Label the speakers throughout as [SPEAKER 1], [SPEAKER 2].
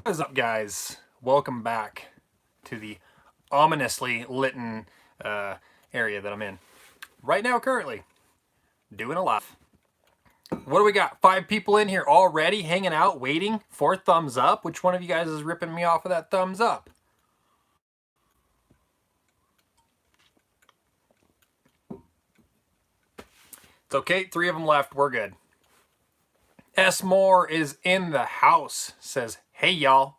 [SPEAKER 1] What is up, guys? Welcome back to the ominously lit area that I'm in right now. Currently doing a live. What do we got? 5 people in here already, hanging out, waiting for thumbs up. Which one of you guys is ripping me off of that thumbs up? It's okay. 3 of them left. We're good. S. Moore is in the house. Says, "Hey y'all."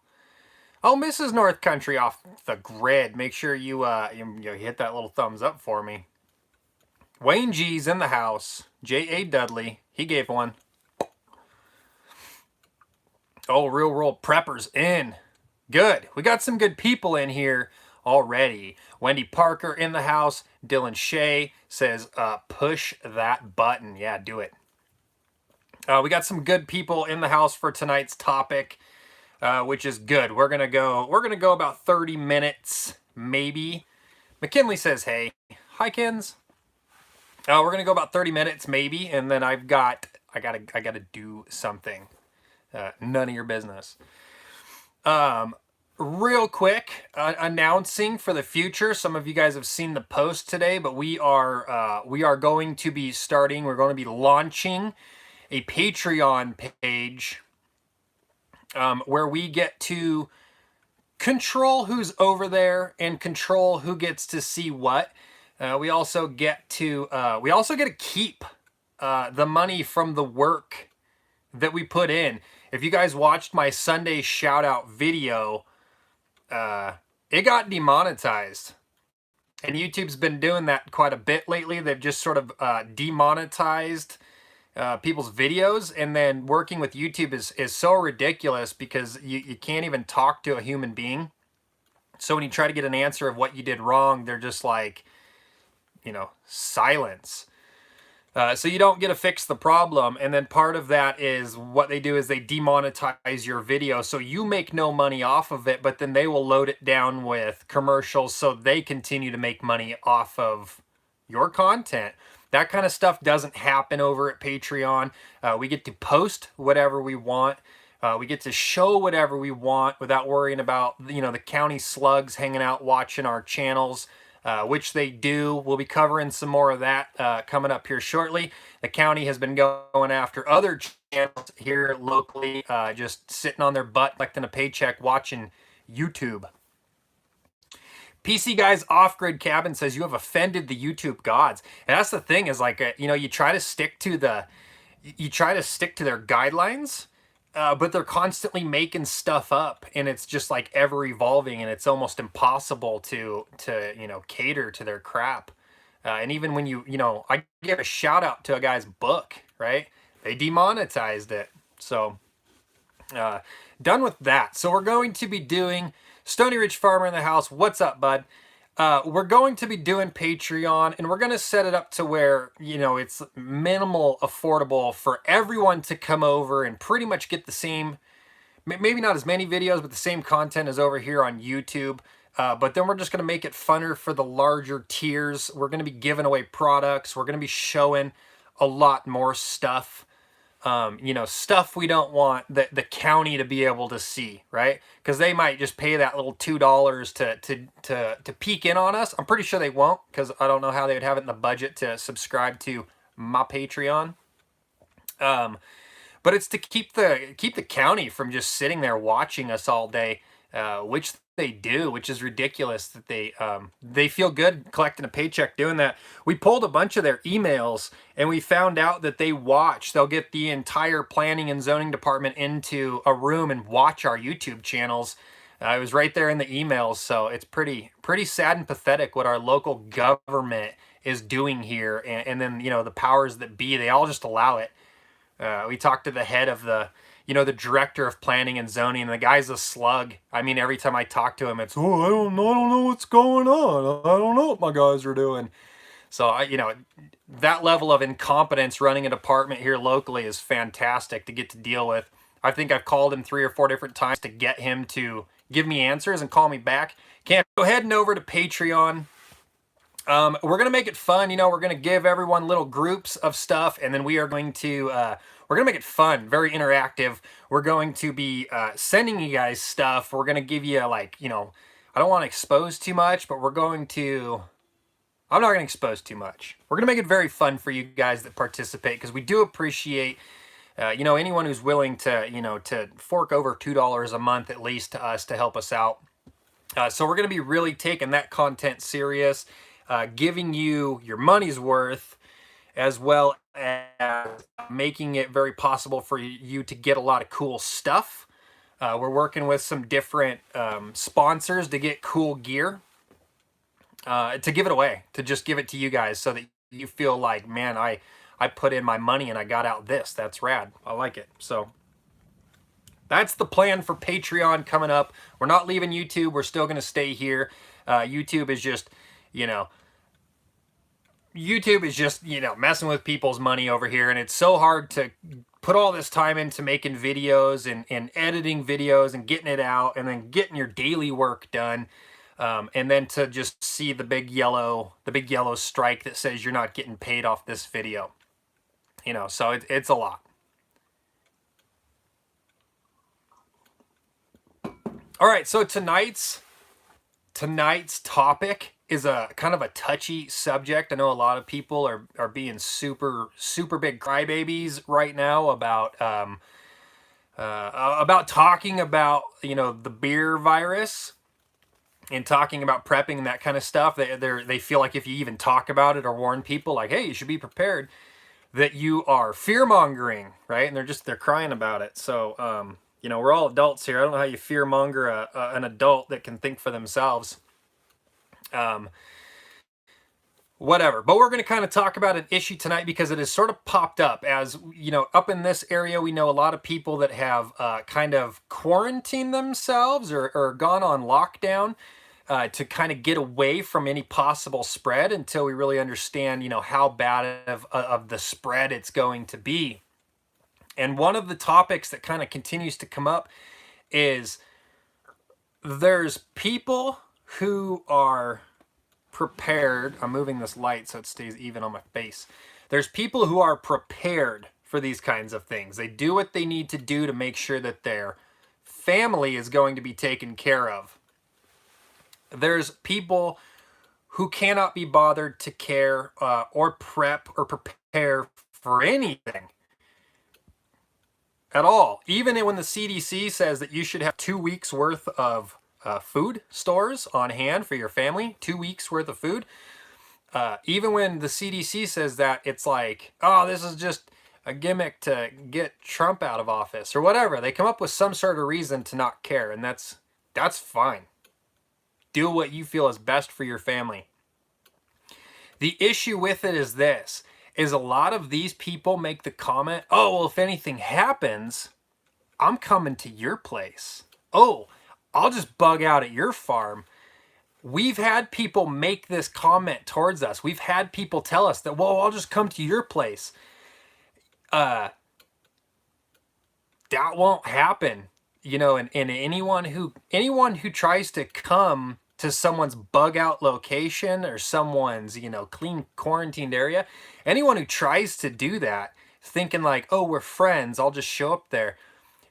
[SPEAKER 1] Oh, Mrs. North Country off the grid. Make sure you hit that little thumbs up for me. Wayne G's in the house. J.A. Dudley, he gave one. Oh, Real World Preppers in. Good. We got some good people in here already. Wendy Parker in the house. Dylan Shea says, push that button. Yeah, do it. We got some good people in the house for tonight's topic, which is good. We're gonna go about 30 minutes, maybe. McKinley says, "Hey, hi, Kins." We're gonna go about 30 minutes, maybe, and then I gotta do something. None of your business. Real quick, announcing for the future. Some of you guys have seen the post today, but we are going to be starting. We're going to be launching a Patreon page where we get to control who's over there and control who gets to see what. We also get to keep the money from the work that we put in. If you guys watched my Sunday shout out video, it got demonetized. And YouTube's been doing that quite a bit lately. They've just sort of demonetized people's videos, and then working with YouTube is so ridiculous because you can't even talk to a human being. So when you try to get an answer of what you did wrong, they're just like, silence. So you don't get to fix the problem. And then part of that is what they do is they demonetize your video. So you make no money off of it, but then they will load it down with commercials so they continue to make money off of your content. That kind of stuff doesn't happen over at Patreon. We get to post whatever we want. We get to show whatever we want without worrying about, the county slugs hanging out watching our channels. Which they do. We'll be covering some more of that coming up here shortly. The county has been going after other channels here locally, just sitting on their butt collecting a paycheck watching YouTube. PC Guys Off-Grid Cabin says, "You have offended the YouTube gods." And that's the thing is you try to stick to their guidelines, but they're constantly making stuff up, and it's just like ever evolving, and it's almost impossible to cater to their crap. And even when I give a shout out to a guy's book, right? They demonetized it. So done with that. So we're going to be doing Stony Ridge Farmer in the house. What's up, bud? We're going to be doing Patreon, and we're going to set it up to where, it's minimal affordable for everyone to come over and pretty much get the same, maybe not as many videos, but the same content as over here on YouTube. But then we're just going to make it funner for the larger tiers. We're going to be giving away products. We're going to be showing a lot more stuff. Stuff we don't want the county to be able to see, right? Because they might just pay that little $2 to peek in on us. I'm pretty sure they won't, because I don't know how they would have it in the budget to subscribe to my Patreon. But it's to keep the county from just sitting there watching us all day, which they do, which is ridiculous that they feel good collecting a paycheck doing that. We pulled a bunch of their emails and we found out that they'll get the entire planning and zoning department into a room and watch our YouTube channels. It was right there in the emails, so it's pretty sad and pathetic what our local government is doing here, and then the powers that be, they all just allow it. We talked to the head of the director of planning and zoning, and the guy's a slug. I mean, every time I talk to him, it's, "Oh, I don't know what's going on. I don't know what my guys are doing." So, that level of incompetence running a department here locally is fantastic to get to deal with. I think I've called him 3 or 4 different times to get him to give me answers and call me back. Can't. Go ahead and over to Patreon. We're going to make it fun. We're going to give everyone little groups of stuff, and then we're going to we're gonna make it fun, very interactive. We're going to be sending you guys stuff. We're gonna give you like, you know, I don't want to expose too much, but I'm not going to expose too much. We're going to make it very fun for you guys that participate, because we do appreciate, you know, anyone who's willing to, you know, to fork over $2 a month at least to us to help us out. So we're going to be really taking that content serious, giving you your money's worth, as well as making it very possible for you to get a lot of cool stuff. We're working with some different sponsors to get cool gear, to give it away, to just give it to you guys so that you feel like, man, I put in my money and I got out this. That's rad. I like it. So that's the plan for Patreon coming up. We're not leaving YouTube. We're still going to stay here. YouTube is just, you know, messing with people's money over here. And it's so hard to put all this time into making videos and editing videos and getting it out and then getting your daily work done. And then to just see the big yellow strike that says you're not getting paid off this video. You know, so it's a lot. All right, so tonight's topic is a kind of a touchy subject. I know a lot of people are being super big crybabies right now about talking about, you know, the beer virus and talking about prepping and that kind of stuff. They feel like if you even talk about it or warn people like, hey, you should be prepared, that you are fear mongering, right? And they're crying about it. So you know, we're all adults here. I don't know how you fear monger an adult that can think for themselves. Whatever. But we're going to kind of talk about an issue tonight because it has sort of popped up. As you know, up in this area, we know a lot of people that have kind of quarantined themselves or gone on lockdown to kind of get away from any possible spread until we really understand, you know, how bad of the spread it's going to be. And one of the topics that kind of continues to come up is there's people who are prepared. I'm moving this light so it stays even on my face. There's people who are prepared for these kinds of things. They do what they need to do to make sure that their family is going to be taken care of. There's people who cannot be bothered to care or prep or prepare for anything at all. Even when the CDC says that you should have 2 weeks worth of food stores on hand for your family, 2 weeks worth of food. Even when the CDC says that, it's like, oh, this is just a gimmick to get Trump out of office or whatever. They come up with some sort of reason to not care, and that's fine. Do what you feel is best for your family. The issue with it is this, is a lot of these people make the comment, oh, well, if anything happens, I'm coming to your place. Oh, I'll just bug out at your farm. We've had people make this comment towards us. We've had people tell us that, well, I'll just come to your place. That won't happen. You know, and anyone who tries to come to someone's bug out location or someone's, you know, clean quarantined area, anyone who tries to do that thinking like, oh, we're friends, I'll just show up there.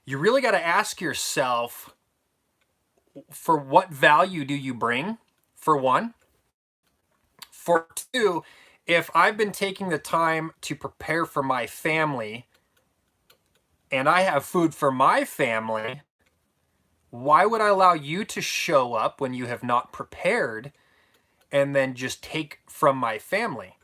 [SPEAKER 1] You really got to ask yourself, for what value do you bring, for one? For two, if I've been taking the time to prepare for my family and I have food for my family, why would I allow you to show up when you have not prepared and then just take from my family?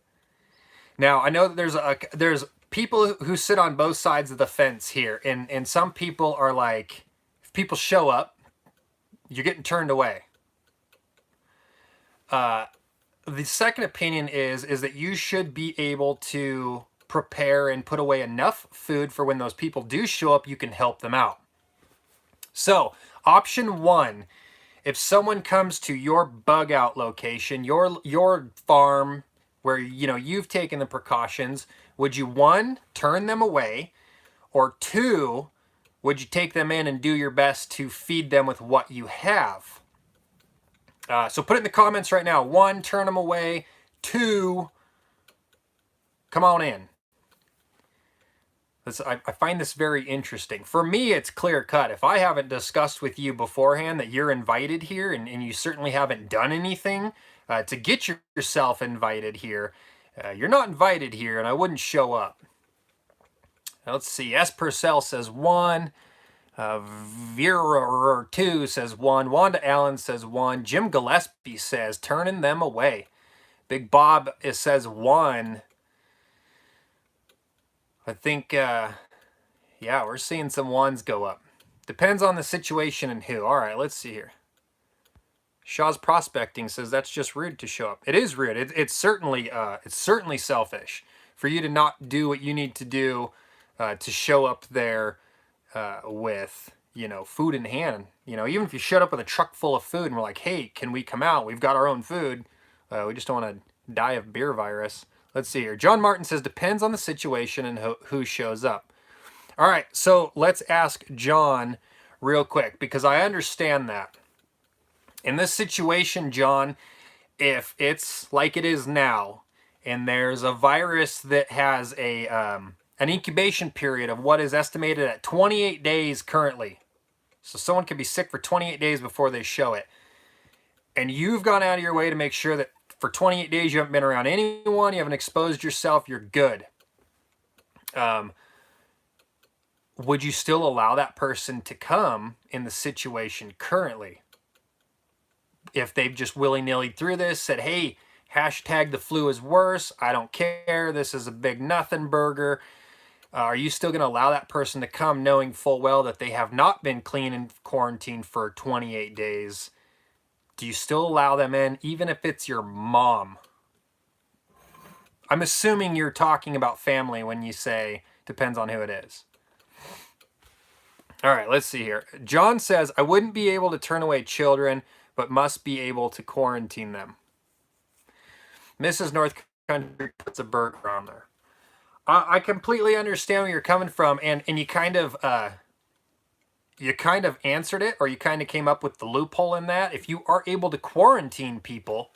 [SPEAKER 1] Now, I know that there's people who sit on both sides of the fence here, and some people are like, if people show up, you're getting turned away. The second opinion is that you should be able to prepare and put away enough food for when those people do show up, you can help them out. So, option one, if someone comes to your bug out location, your farm where, you know, you've taken the precautions, would you, one, turn them away, or two, would you take them in and do your best to feed them with what you have? So put it in the comments right now. One, turn them away. Two, come on in. I find this very interesting. For me, it's clear cut. If I haven't discussed with you beforehand that you're invited here, and you certainly haven't done anything to get yourself invited here, you're not invited here, and I wouldn't show up. Now, let's see. S. Purcell says 1. Vera 2 says 1. Wanda Allen says 1. Jim Gillespie says turning them away. Big Bob says 1. I think, yeah, we're seeing some 1s go up. Depends on the situation and who. All right, let's see here. Shaw's Prospecting says that's just rude to show up. It is rude. It's certainly selfish for you to not do what you need to do to show up there with, food in hand. Even if you showed up with a truck full of food and we're like, hey, can we come out? We've got our own food. We just don't want to die of beer virus. Let's see here. John Martin says depends on the situation and who shows up. All right, so let's ask John real quick, because I understand that. In this situation, John, if it's like it is now, and there's a virus that has an incubation period of what is estimated at 28 days currently. So someone could be sick for 28 days before they show it. And you've gone out of your way to make sure that for 28 days you haven't been around anyone, you haven't exposed yourself, you're good. Would you still allow that person to come in the situation currently? If they've just willy-nilly through this, said, hey, hashtag the flu is worse, I don't care, this is a big nothing burger. Are you still going to allow that person to come knowing full well that they have not been clean and quarantined for 28 days? Do you still allow them in, even if it's your mom? I'm assuming you're talking about family when you say depends on who it is. All right, let's see here. John says, I wouldn't be able to turn away children, but must be able to quarantine them. Mrs. North Country puts a burger on there. I completely understand where you're coming from, and you kind of answered it, or you kind of came up with the loophole in that. If you are able to quarantine people,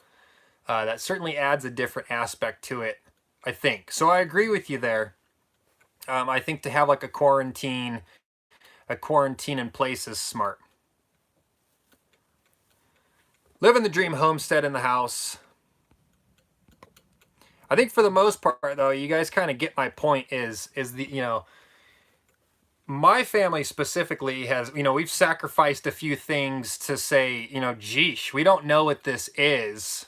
[SPEAKER 1] that certainly adds a different aspect to it, I think. So I agree with you there. I think to have like a quarantine in place is smart. Living the dream homestead in the house. I think for the most part, though, you guys kind of get my point. Is the my family specifically has, we've sacrificed a few things to say, geesh, we don't know what this is.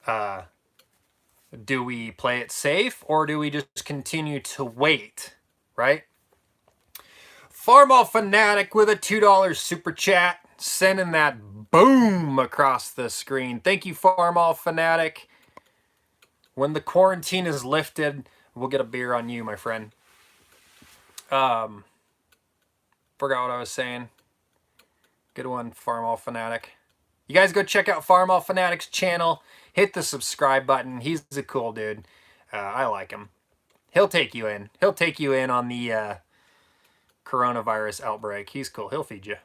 [SPEAKER 1] Do we play it safe, or do we just continue to wait, right? Farmall Fanatic with a $2 super chat, sending that boom across the screen. Thank you, Farmall Fanatic. When the quarantine is lifted, we'll get a beer on you, my friend. Forgot what I was saying. Good one, Farmall Fanatic. You guys go check out Farmall Fanatic's channel. Hit the subscribe button. He's a cool dude. I like him. He'll take you in. He'll take you in on the coronavirus outbreak. He's cool. He'll feed you.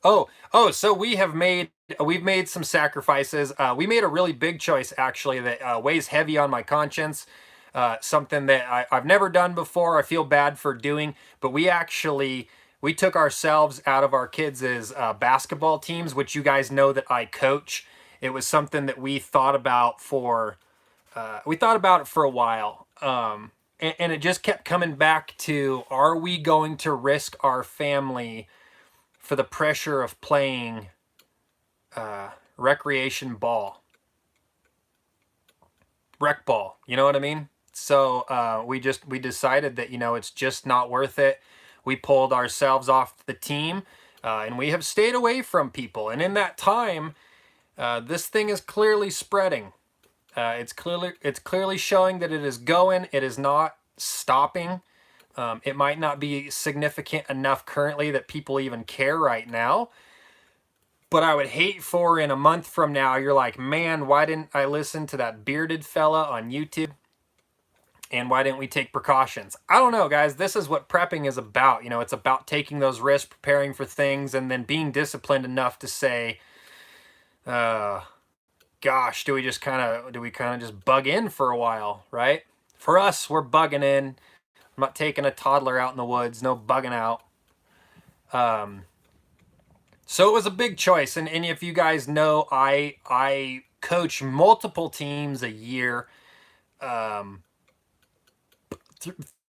[SPEAKER 1] Oh, so we've made some sacrifices. We made a really big choice, actually, that weighs heavy on my conscience. Something that I've never done before. I feel bad for doing, but we took ourselves out of our kids' basketball teams, which you guys know that I coach. It was something that we thought about for a while. And it just kept coming back to, are we going to risk our family for the pressure of playing recreation ball? Rec ball, you know what I mean? So we decided that, it's just not worth it. We pulled ourselves off the team, and we have stayed away from people. And in that time, this thing is clearly spreading. It's clearly showing that it is going. It is not stopping. It might not be significant enough currently that people even care right now. But I would hate for in a month from now, you're like, man, why didn't I listen to that bearded fella on YouTube? And why didn't we take precautions? I don't know, guys. This is what prepping is about. It's about taking those risks, preparing for things, and then being disciplined enough to say, gosh, do we kind of just bug in for a while, right? For us, we're bugging in. I'm not taking a toddler out in the woods. No bugging out. So it was a big choice. And if you guys know, I coach multiple teams a year.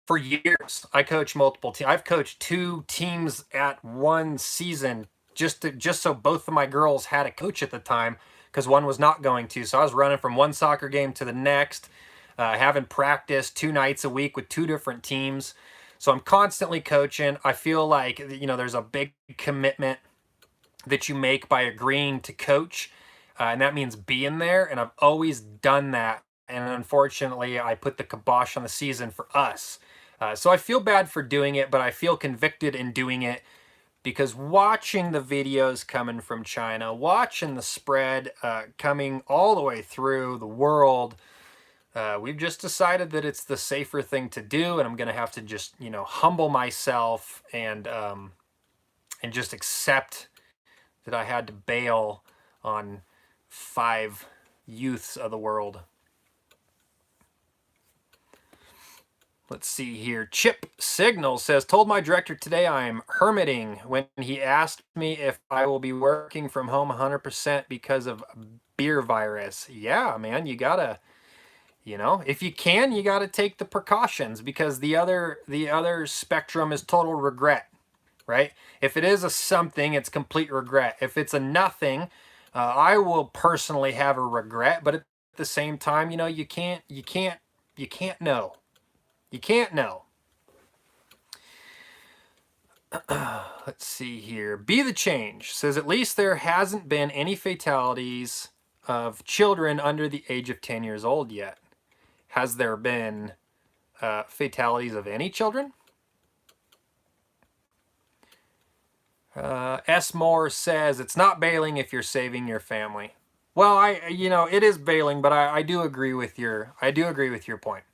[SPEAKER 1] For years, I coach multiple teams. I've coached 2 teams at one season just so both of my girls had a coach at the time, because one was not going to. So I was running from one soccer game to the next, having practice 2 nights a week with 2 different teams. So I'm constantly coaching. I feel like, there's a big commitment that you make by agreeing to coach, and that means being there. And I've always done that. And unfortunately, I put the kibosh on the season for us. So I feel bad for doing it, but I feel convicted in doing it, because watching the videos coming from China, watching the spread coming all the way through the world, we've just decided that it's the safer thing to do, and I'm going to have to just, humble myself and just accept that I had to bail on 5 youths of the world. Let's see here. Chip Signal says, told my director today I'm hermiting when he asked me if I will be working from home 100% because of beer virus. Yeah, man, you gotta, if you can, you gotta take the precautions, because the other spectrum is total regret, right? If it is a something, it's complete regret. If it's a nothing, I will personally have a regret, but at the same time, you can't know. You can't know. Let's see here. Be the Change says, at least there hasn't been any fatalities of children under the age of 10 years old yet. Has there been fatalities of any children? S. Moore says, it's not bailing if you're saving your family. Well, it is bailing, but I do agree with your point.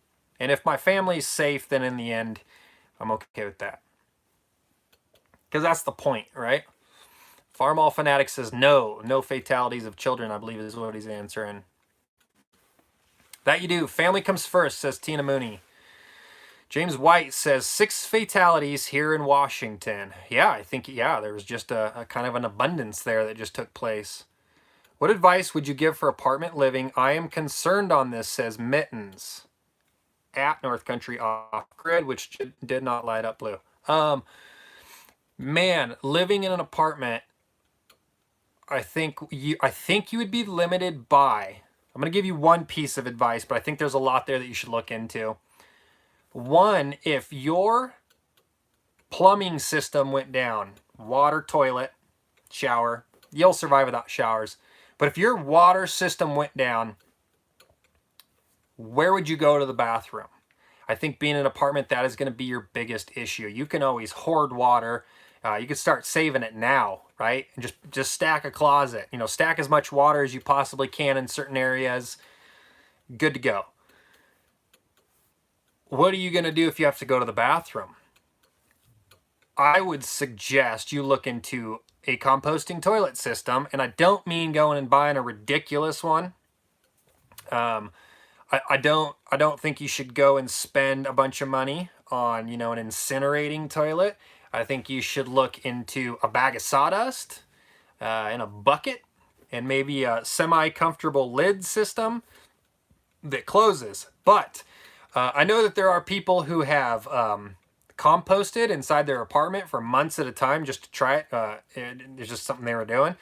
[SPEAKER 1] And if my family's safe, then in the end, I'm okay with that. Because that's the point, right? Farmall Fanatic says, no fatalities of children, I believe is what he's answering. That you do. Family comes first, says Tina Mooney. James White says, 6 fatalities here in Washington. Yeah, I think, there was just a kind of an abundance there that just took place. What advice would you give for apartment living? I am concerned on this, says Mittens at NorthcountryOffgrid, which did not light up blue. Man, living in an apartment, I think you would be limited by, I'm going to give you one piece of advice, but I think there's a lot there that you should look into. One, if your plumbing system went down, water, toilet, shower, you'll survive without showers. But if your water system went down, where would you go to the bathroom? I think being in an apartment, that is going to be your biggest issue. You can always hoard water. You can start saving it now, right? And just stack a closet. Stack as much water as you possibly can in certain areas. Good to go. What are you going to do if you have to go to the bathroom? I would suggest you look into a composting toilet system, and I don't mean going and buying a ridiculous one. I don't think you should go and spend a bunch of money on, an incinerating toilet. I think you should look into a bag of sawdust and a bucket, and maybe a semi-comfortable lid system that closes. But I know that there are people who have composted inside their apartment for months at a time just to try it. It's just something they were doing.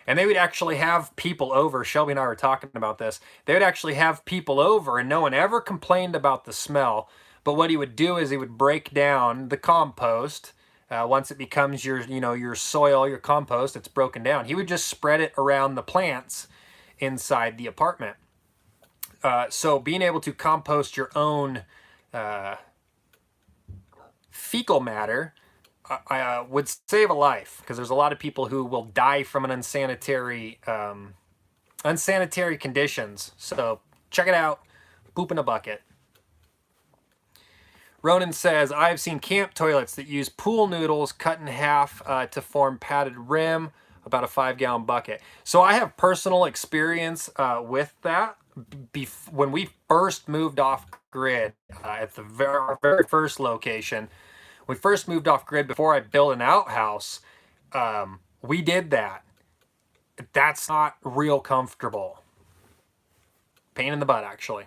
[SPEAKER 1] And they would actually have people over. Shelby and I were talking about this. They would actually have people over, and no one ever complained about the smell. But what he would do is he would break down the compost. Once it becomes your soil, your compost, it's broken down. He would just spread it around the plants inside the apartment. So being able to compost your own fecal matter would save a life, because there's a lot of people who will die from an unsanitary conditions. So check it out. Poop in a bucket. Ronan says, I've seen camp toilets that use pool noodles cut in half to form padded rim, about a 5-gallon bucket. So I have personal experience with that. When we first moved off grid at the very first location. We first moved off grid before I built an outhouse. We did that. That's not real comfortable. Pain in the butt, actually.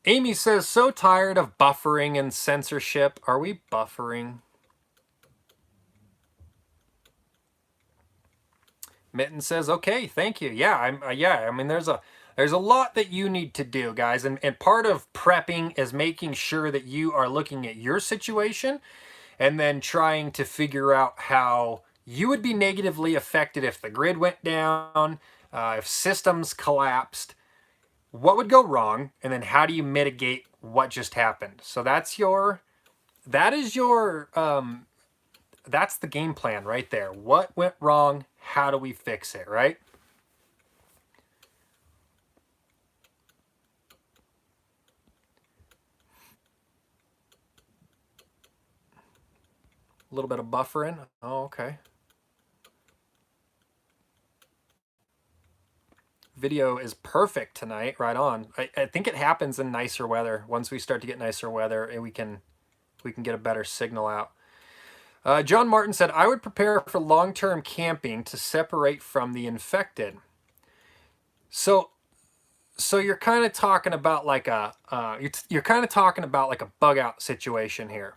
[SPEAKER 1] Amy says, so tired of buffering and censorship. Are we buffering? Mitten says, okay, thank you. Yeah, I mean, there's a lot that you need to do, guys. And part of prepping is making sure that you are looking at your situation and then trying to figure out how you would be negatively affected if the grid went down, if systems collapsed, what would go wrong, and then how do you mitigate what just happened. So that's the game plan right there. What went wrong? How do we fix it, right? A little bit of buffering. Oh, okay. Video is perfect tonight. Right on. I think it happens in nicer weather. Once we start to get nicer weather, and we can get a better signal out. John Martin said, I would prepare for long-term camping to separate from the infected. So you're kind of talking about like a bug out situation here.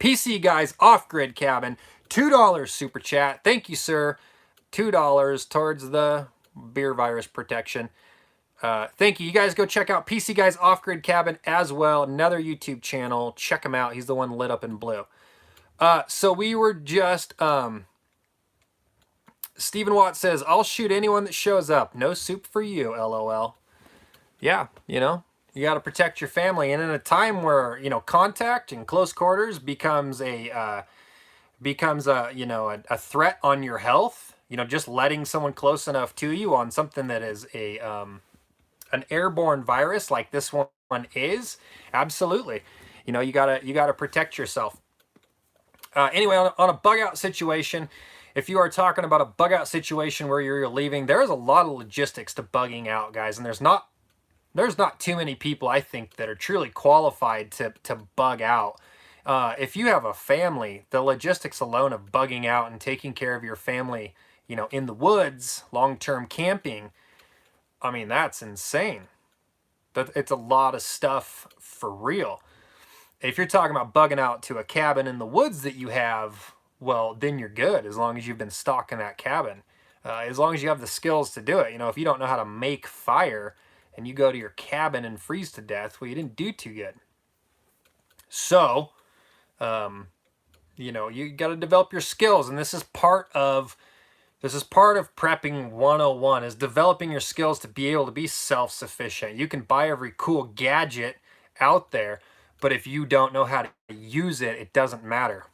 [SPEAKER 1] PC Guys Off-Grid Cabin, $2 super chat. Thank you, sir. $2 towards the beer virus protection. Thank you. You guys go check out PC Guys Off-Grid Cabin as well. Another YouTube channel. Check him out. He's the one lit up in blue. So we were just... Stephen Watt says, I'll shoot anyone that shows up. No soup for you, LOL. Yeah, you got to protect your family. And in a time where, contact and close quarters becomes a threat on your health, just letting someone close enough to you on something that is an airborne virus like this one is, absolutely. You gotta protect yourself. Anyway, on a bug out situation, if you are talking about a bug out situation where you're leaving, there is a lot of logistics to bugging out, guys, and there's not too many people, I think, that are truly qualified to bug out. If you have a family, the logistics alone of bugging out and taking care of your family, in the woods, long-term camping, I mean, that's insane. It's a lot of stuff for real. If you're talking about bugging out to a cabin in the woods that you have, well, then you're good as long as you've been stocking that cabin. As long as you have the skills to do it. If you don't know how to make fire and you go to your cabin and freeze to death, well, you didn't do too good. So, you got to develop your skills, and this is part of prepping 101, is developing your skills to be able to be self-sufficient. You can buy every cool gadget out there, but if you don't know how to use it, it doesn't matter.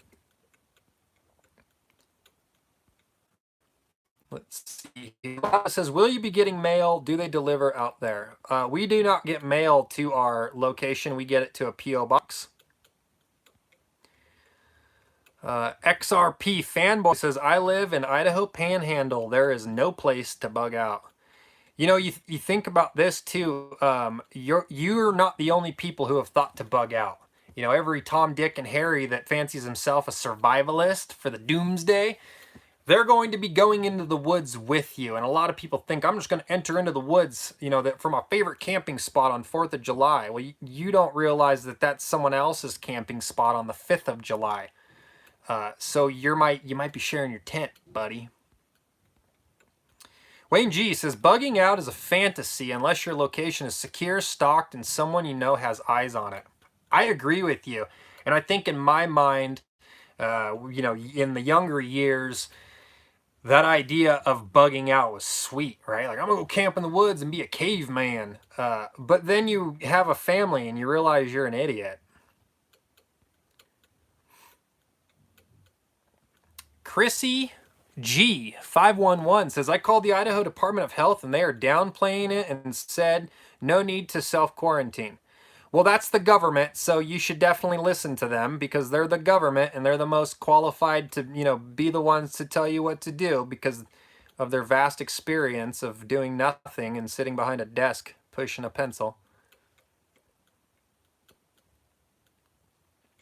[SPEAKER 1] Let's see. It says, will you be getting mail? Do they deliver out there? We do not get mail to our location. We get it to a P.O. box. XRP Fanboy says, I live in Idaho Panhandle. There is no place to bug out. You think about this too. You're not the only people who have thought to bug out. Every Tom, Dick, and Harry that fancies himself a survivalist for the doomsday, they're going to be going into the woods with you. And a lot of people think, I'm just going to enter into the woods, that from a favorite camping spot on 4th of July. Well, you don't realize that that's someone else's camping spot on the 5th of July. So you might be sharing your tent, buddy. Wayne G says, bugging out is a fantasy unless your location is secure, stocked, and someone has eyes on it. I agree with you. And I think in my mind, in the younger years, that idea of bugging out was sweet, right? Like, I'm going to go camp in the woods and be a caveman. But then you have a family and you realize you're an idiot. Chrissy G 511 says, I called the Idaho Department of Health and they are downplaying it and said no need to self-quarantine. Well, that's the government, so you should definitely listen to them because they're the government and they're the most qualified to, be the ones to tell you what to do because of their vast experience of doing nothing and sitting behind a desk pushing a pencil.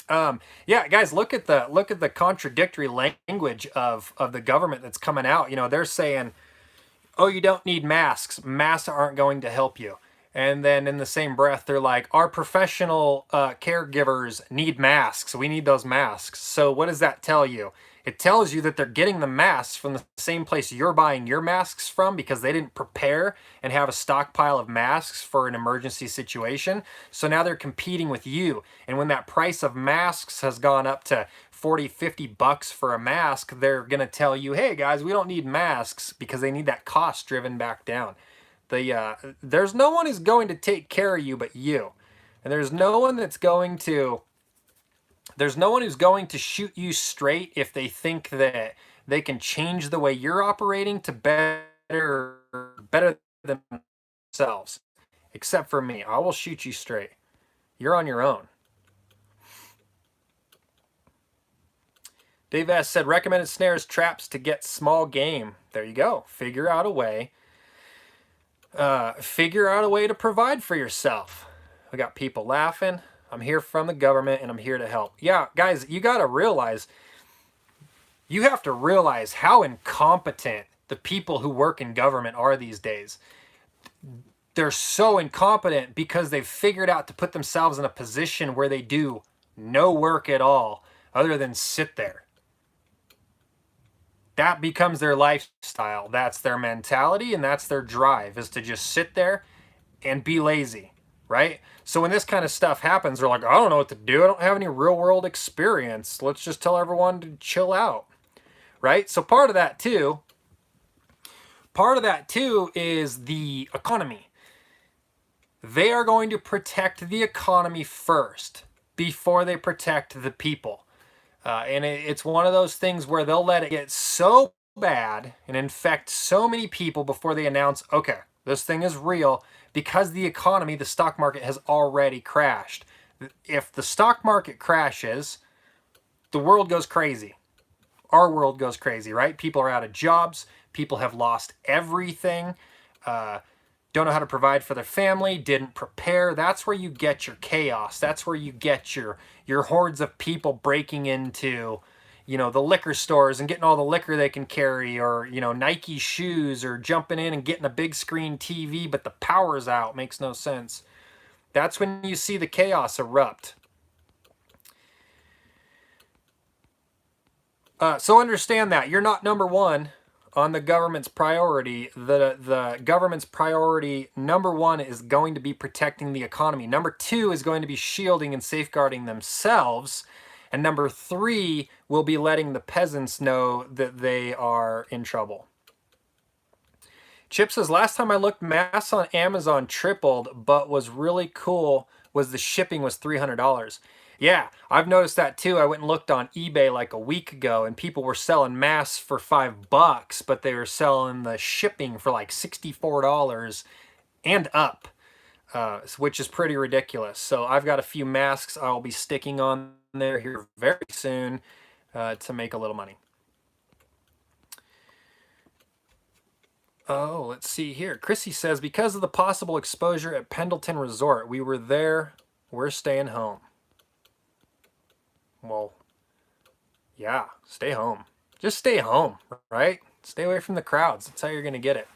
[SPEAKER 1] Yeah, guys, look at the contradictory language of the government that's coming out. You know, they're saying, "Oh, you don't need masks. Masks aren't going to help you." And then in the same breath, they're like, "Our professional caregivers need masks. We need those masks." So what does that tell you? It tells you that they're getting the masks from the same place you're buying your masks from because they didn't prepare and have a stockpile of masks for an emergency situation. So now they're competing with you. And when that price of masks has gone up to 40, $50 for a mask, they're going to tell you, "Hey guys, we don't need masks," because they need that cost driven back down. There's no one who's going to take care of you but you. And there's no one who's going to shoot you straight if they think that they can change the way you're operating to better themselves. Except for me. I will shoot you straight. You're on your own. Dave S. said, recommended snares, traps to get small game. There you go. Figure out a way. Figure out a way to provide for yourself. We got people laughing. I'm here from the government and I'm here to help. Yeah, guys, you got to realize, you have to realize how incompetent the people who work in government are these days. They're so incompetent because they've figured out to put themselves in a position where they do no work at all other than sit there. That becomes their lifestyle. That's their mentality and that's their drive, is to just sit there and be lazy, right? So when this kind of stuff happens, they're like, "I don't know what to do. I don't have any real world experience. Let's just tell everyone to chill out," right? So part of that too is the economy. They are going to protect the economy first before they protect the people. And it's one of those things where they'll let it get so bad and infect so many people before they announce, okay, this thing is real, because the economy, the stock market, has already crashed. If the stock market crashes, the world goes crazy. Our world goes crazy, right? People are out of jobs. People have lost everything. Don't know how to provide for their family, didn't prepare. That's where you get your chaos. That's where you get your hordes of people breaking into, the liquor stores and getting all the liquor they can carry, or, Nike shoes, or jumping in and getting a big screen TV, but the power's out. Makes no sense. That's when you see the chaos erupt. So understand that you're not number one on the government's priority. The government's priority number one is going to be protecting the economy. Number two is going to be shielding and safeguarding themselves. And number three will be letting the peasants know that they are in trouble. Chip says, last time I looked, masks on Amazon tripled, but was really cool was the shipping was $300. Yeah, I've noticed that too. I went and looked on eBay like a week ago, and people were selling masks for $5, but they were selling the shipping for like $64 and up, which is pretty ridiculous. So I've got a few masks I'll be sticking on there here very soon to make a little money. Oh, let's see here. Chrissy says, because of the possible exposure at Pendleton Resort, we were there. We're staying home. Well, yeah, stay home. Just stay home, right? Stay away from the crowds. That's how you're going to get it.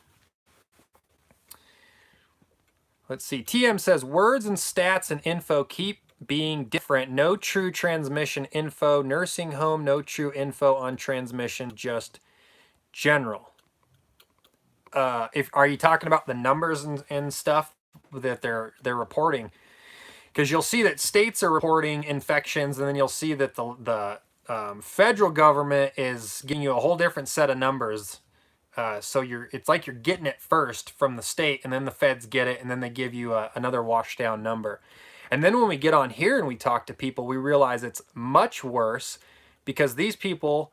[SPEAKER 1] Let's see. TM says, words and stats and info keep being different. No true transmission info. Nursing home, no true info on transmission, just general. Are you talking about the numbers and stuff that they're reporting? Because you'll see that states are reporting infections, and then you'll see that the federal government is giving you a whole different set of numbers. So it's like you're getting it first from the state, and then the feds get it, and then they give you another washed down number. And then when we get on here and we talk to people, we realize it's much worse, because these people,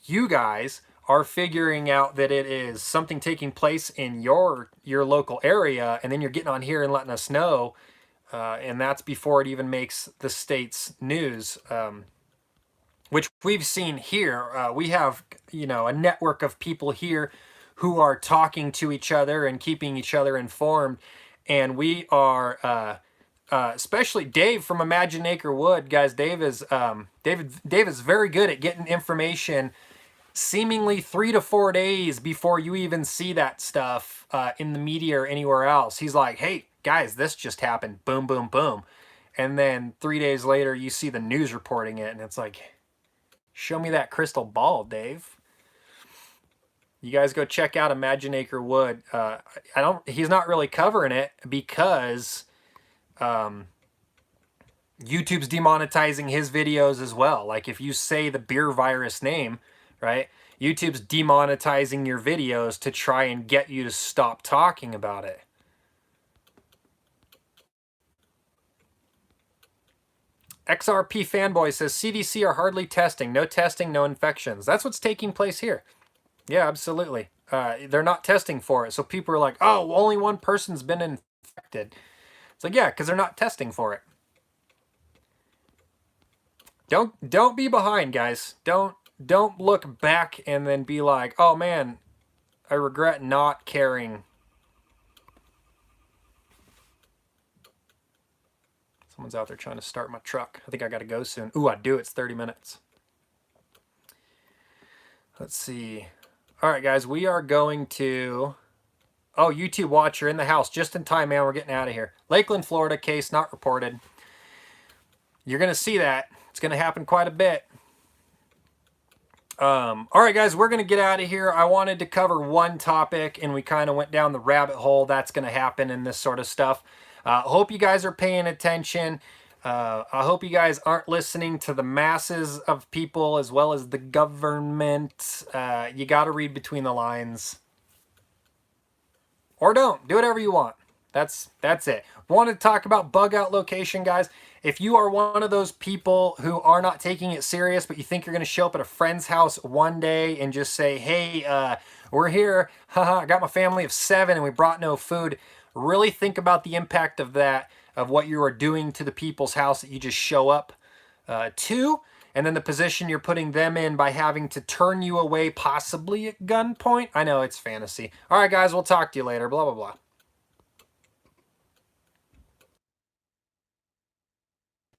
[SPEAKER 1] you guys, are figuring out that it is something taking place in your local area, and then you're getting on here and letting us know. And that's before it even makes the state's news, which we've seen here. We have, a network of people here who are talking to each other and keeping each other informed. And we are, especially Dave from Imagine Acre Wood, guys. Dave is very good at getting information seemingly 3 to 4 days before you even see that stuff in the media or anywhere else. He's like, hey guys, this just happened, boom, boom, boom. And then 3 days later you see the news reporting it, and it's like, show me that crystal ball, Dave. You guys go check out Imagine Acre Wood. He's not really covering it because YouTube's demonetizing his videos as well. Like if you say the beer virus name, right? YouTube's demonetizing your videos to try and get you to stop talking about it. XRP Fanboy says CDC are hardly testing. No testing, no infections. That's what's taking place here. Yeah, absolutely. They're not testing for it. So people are like, oh, only one person's been infected. It's like, yeah, because they're not testing for it. Don't be behind, guys. Don't look back and then be like, oh man, I regret not caring. Someone's out there trying to start my truck. I think I got to go soon. Ooh, I do. It's 30 minutes. Let's see. All right, guys, we are going to... Oh, YouTube watcher in the house. Just in time, man. We're getting out of here. Lakeland, Florida. Case not reported. You're going to see that. It's going to happen quite a bit. All right, guys, we're going to get out of here. I wanted to cover one topic, and we kind of went down the rabbit hole. That's going to happen in this sort of stuff. I hope you guys are paying attention. I hope you guys aren't listening to the masses of people as well as the government. You got to read between the lines. Or don't. Do whatever you want. That's it. Want to talk about bug out location, guys? If you are one of those people who are not taking it serious, but you think you're going to show up at a friend's house one day and just say, hey, we're here. Haha, I got my family of 7 and we brought no food. Really think about the impact of that, of what you are doing to the people's house that you just show up to, and then the position you're putting them in by having to turn you away possibly at gunpoint. I know it's fantasy. All right, guys, we'll talk to you later. Blah, blah, blah.